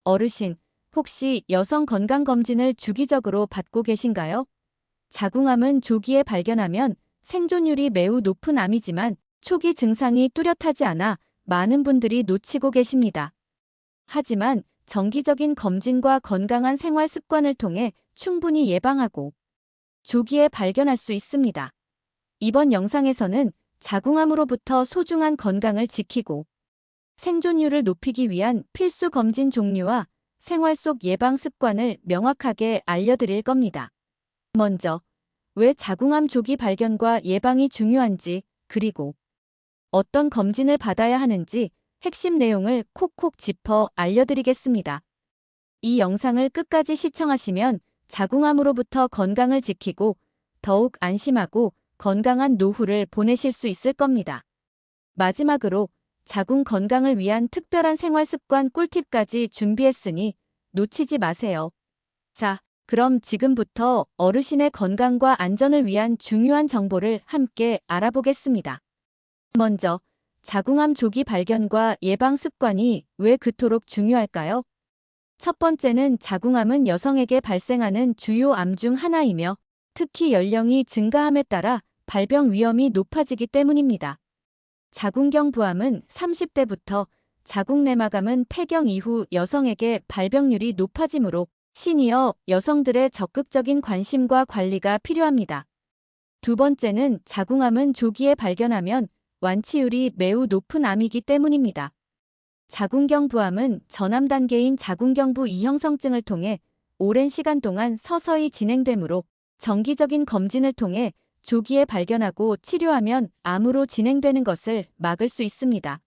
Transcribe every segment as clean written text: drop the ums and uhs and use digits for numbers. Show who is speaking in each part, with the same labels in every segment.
Speaker 1: 어르신, 혹시 여성 건강검진을 주기적으로 받고 계신가요? 자궁암은 조기에 발견하면 생존율이 매우 높은 암이지만 초기 증상이 뚜렷하지 않아 많은 분들이 놓치고 계십니다. 하지만 정기적인 검진과 건강한 생활 습관을 통해 충분히 예방하고 조기에 발견할 수 있습니다. 이번 영상에서는 자궁암으로부터 소중한 건강을 지키고 생존율을 높이기 위한 필수 검진 종류와 생활 속 예방 습관을 명확하게 알려드릴 겁니다. 먼저, 왜 자궁암 조기 발견과 예방이 중요한지, 그리고 어떤 검진을 받아야 하는지 핵심 내용을 콕콕 짚어 알려드리겠습니다. 이 영상을 끝까지 시청하시면 자궁암으로부터 건강을 지키고 더욱 안심하고 건강한 노후를 보내실 수 있을 겁니다. 마지막으로 자궁 건강을 위한 특별한 생활 습관 꿀팁까지 준비했으니 놓치지 마세요. 자, 그럼 지금부터 어르신의 건강과 안전을 위한 중요한 정보를 함께 알아보겠습니다. 먼저, 자궁암 조기 발견과 예방 습관이 왜 그토록 중요할까요? 첫 번째는 자궁암은 여성에게 발생하는 주요 암 중 하나이며 특히 연령이 증가함에 따라 발병 위험이 높아지기 때문입니다. 자궁경 부암은 30대부터, 자궁내막암은 폐경 이후 여성에게 발병률이 높아지므로 시니어 여성들의 적극적인 관심과 관리가 필요합니다. 두 번째는 자궁암은 조기에 발견하면 완치율이 매우 높은 암이기 때문입니다. 자궁경 부암은 전암 단계인 자궁경부 이형성증을 통해 오랜 시간 동안 서서히 진행되므로 정기적인 검진을 통해 조기에 발견하고 치료하면 암으로 진행되는 것을 막을 수 있습니다.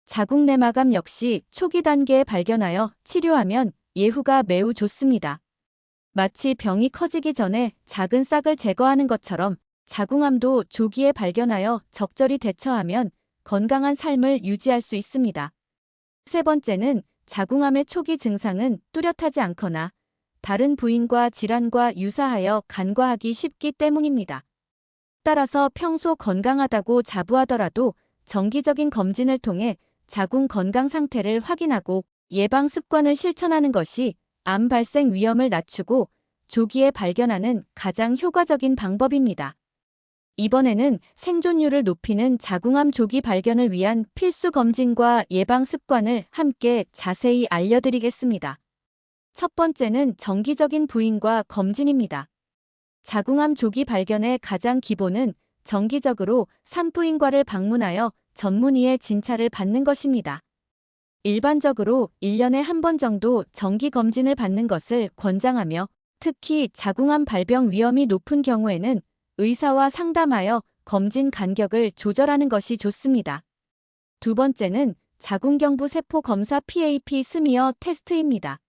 Speaker 1: 자궁내막암 역시 초기 단계에 발견하여 치료하면 예후가 매우 좋습니다. 마치 병이 커지기 전에 작은 싹을 제거하는 것처럼 자궁암도 조기에 발견하여 적절히 대처하면 건강한 삶을 유지할 수 있습니다. 세 번째는 자궁암의 초기 증상은 뚜렷하지 않거나 다른 부인과 질환과 유사하여 간과하기 쉽기 때문입니다. 따라서 평소 건강하다고 자부하더라도 정기적인 검진을 통해 자궁 건강 상태를 확인하고 예방 습관을 실천하는 것이 암 발생 위험을 낮추고 조기에 발견하는 가장 효과적인 방법입니다. 이번에는 생존율을 높이는 자궁암 조기 발견을 위한 필수 검진과 예방 습관을 함께 자세히 알려드리겠습니다. 첫 번째는 정기적인 부인과 검진입니다. 자궁암 조기 발견의 가장 기본은 정기적으로 산부인과를 방문하여 전문의의 진찰을 받는 것입니다. 일반적으로 1년에 한 번 정도 정기 검진을 받는 것을 권장하며 특히 자궁암 발병 위험이 높은 경우에는 의사와 상담하여 검진 간격을 조절하는 것이 좋습니다. 두 번째는 자궁경부 세포 검사 PAP 스미어 테스트입니다.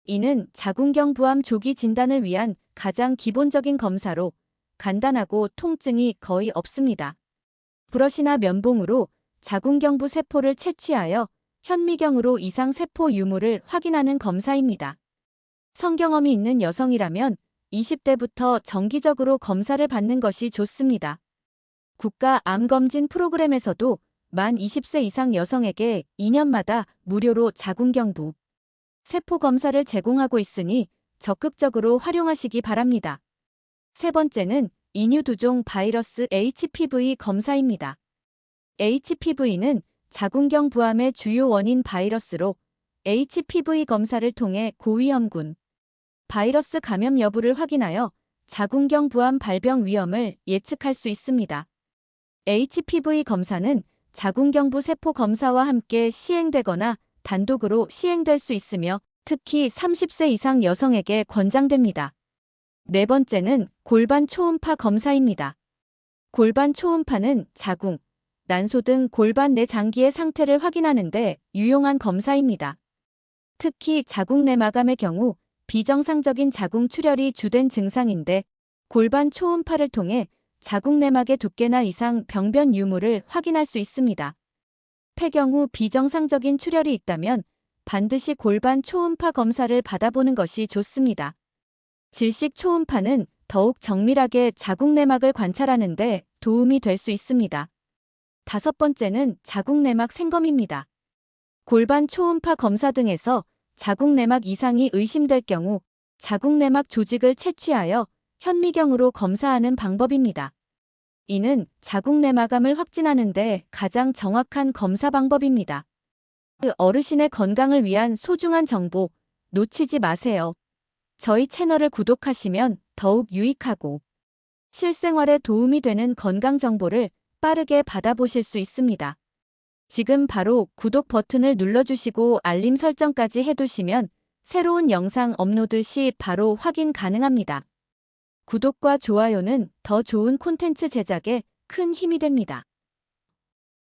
Speaker 1: 이는 자궁경부암 조기 진단을 위한 가장 기본적인 검사로 간단하고 통증이 거의 없습니다. 브러시나 면봉으로 자궁경부 세포를 채취하여 현미경으로 이상 세포 유무를 확인하는 검사입니다. 성경험이 있는 여성이라면 20대부터 정기적으로 검사를 받는 것이 좋습니다. 국가 암검진 프로그램에서도 만 20세 이상 여성에게 2년마다 무료로 자궁경부 세포 검사를 제공하고 있으니 적극적으로 활용하시기 바랍니다. 세 번째는 인유두종 바이러스 HPV 검사입니다. HPV는 자궁경 부암의 주요 원인 바이러스로 HPV 검사를 통해 고위험군 바이러스 감염 여부를 확인하여 자궁경 부암 발병 위험을 예측할 수 있습니다. HPV 검사는 자궁경부 세포 검사와 함께 시행되거나 단독으로 시행될 수 있으며 특히 30세 이상 여성에게 권장됩니다. 네 번째는 골반 초음파 검사입니다. 골반 초음파는 자궁, 난소 등 골반 내 장기의 상태를 확인하는 데 유용한 검사입니다. 특히 자궁내막암의 경우 비정상적인 자궁 출혈이 주된 증상인데 골반 초음파를 통해 자궁내막의 두께나 이상 병변 유무를 확인할 수 있습니다. 폐경 후 비정상적인 출혈이 있다면 반드시 골반 초음파 검사를 받아보는 것이 좋습니다. 질식 초음파는 더욱 정밀하게 자궁내막을 관찰하는 데 도움이 될 수 있습니다. 다섯 번째는 자궁내막 생검입니다. 골반 초음파 검사 등에서 자궁내막 이상이 의심될 경우 자궁내막 조직을 채취하여 현미경으로 검사하는 방법입니다. 이는 자궁내막암을 확진하는 데 가장 정확한 검사 방법입니다. 어르신의 건강을 위한 소중한 정보 놓치지 마세요. 저희 채널을 구독하시면 더욱 유익하고 실생활에 도움이 되는 건강 정보를 빠르게 받아보실 수 있습니다. 지금 바로 구독 버튼을 눌러주시고 알림 설정까지 해두시면 새로운 영상 업로드 시 바로 확인 가능합니다. 구독과 좋아요는 더 좋은 콘텐츠 제작에 큰 힘이 됩니다.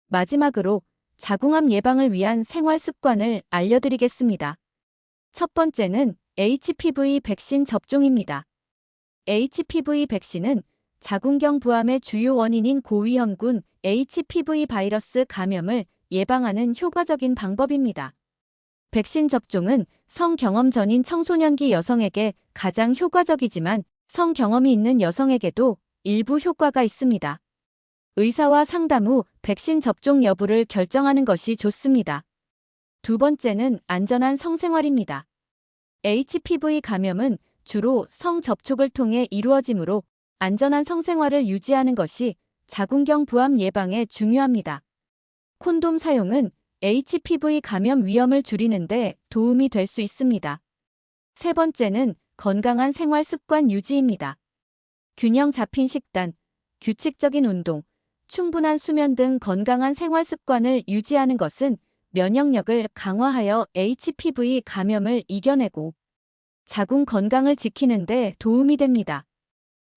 Speaker 1: 마지막으로 자궁암 예방을 위한 생활 습관을 알려드리겠습니다. 첫 번째는 HPV 백신 접종입니다. HPV 백신은 자궁경 부암의 주요 원인인 고위험군 HPV 바이러스 감염을 예방하는 효과적인 방법입니다. 백신 접종은 성경험 전인 청소년기 여성에게 가장 효과적이지만 성경험이 있는 여성에게도 일부 효과가 있습니다. 의사와 상담 후 백신 접종 여부를 결정하는 것이 좋습니다. 두 번째는 안전한 성생활입니다. HPV 감염은 주로 성접촉을 통해 이루어지므로 안전한 성생활을 유지하는 것이 자궁경 부암 예방에 중요합니다. 콘돔 사용은 HPV 감염 위험을 줄이는 데 도움이 될 수 있습니다. 세 번째는 건강한 생활 습관 유지입니다. 균형 잡힌 식단, 규칙적인 운동, 충분한 수면 등 건강한 생활 습관을 유지하는 것은 면역력을 강화하여 HPV 감염을 이겨내고 자궁 건강을 지키는 데 도움이 됩니다.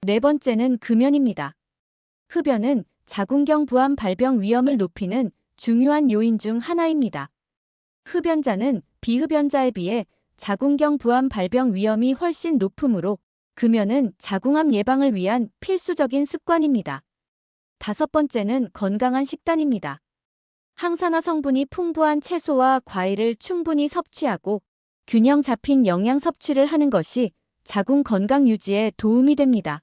Speaker 1: 네 번째는 금연입니다. 흡연은 자궁경 부암 발병 위험을 높이는 중요한 요인 중 하나입니다. 흡연자는 비흡연자에 비해 자궁경 부암 발병 위험이 훨씬 높으므로 금연은 자궁암 예방을 위한 필수적인 습관입니다. 다섯 번째는 건강한 식단입니다. 항산화 성분이 풍부한 채소와 과일을 충분히 섭취하고 균형 잡힌 영양 섭취를 하는 것이 자궁 건강 유지에 도움이 됩니다.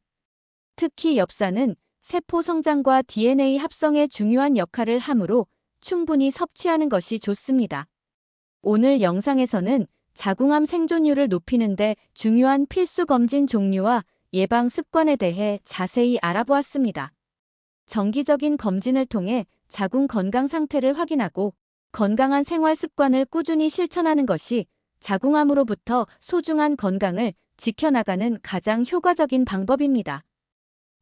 Speaker 1: 특히 엽산은 세포 성장과 DNA 합성에 중요한 역할을 하므로 충분히 섭취하는 것이 좋습니다. 오늘 영상에서는 자궁암 생존율을 높이는 데 중요한 필수 검진 종류와 예방 습관에 대해 자세히 알아보았습니다. 정기적인 검진을 통해 자궁 건강 상태를 확인하고 건강한 생활 습관을 꾸준히 실천하는 것이 자궁암으로부터 소중한 건강을 지켜나가는 가장 효과적인 방법입니다.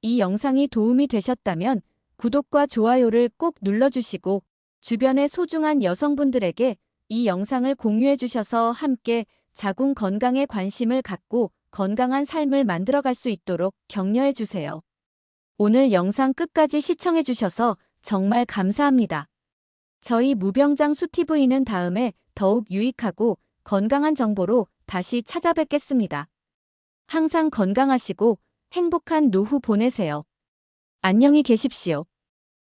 Speaker 1: 이 영상이 도움이 되셨다면 구독과 좋아요를 꼭 눌러주시고 주변의 소중한 여성분들에게 이 영상을 공유해 주셔서 함께 자궁 건강에 관심을 갖고 건강한 삶을 만들어갈 수 있도록 격려해 주세요. 오늘 영상 끝까지 시청해 주셔서 정말 감사합니다. 저희 무병장 수TV는 다음에 더욱 유익하고 건강한 정보로 다시 찾아뵙겠습니다. 항상 건강하시고 행복한 노후 보내세요. 안녕히 계십시오.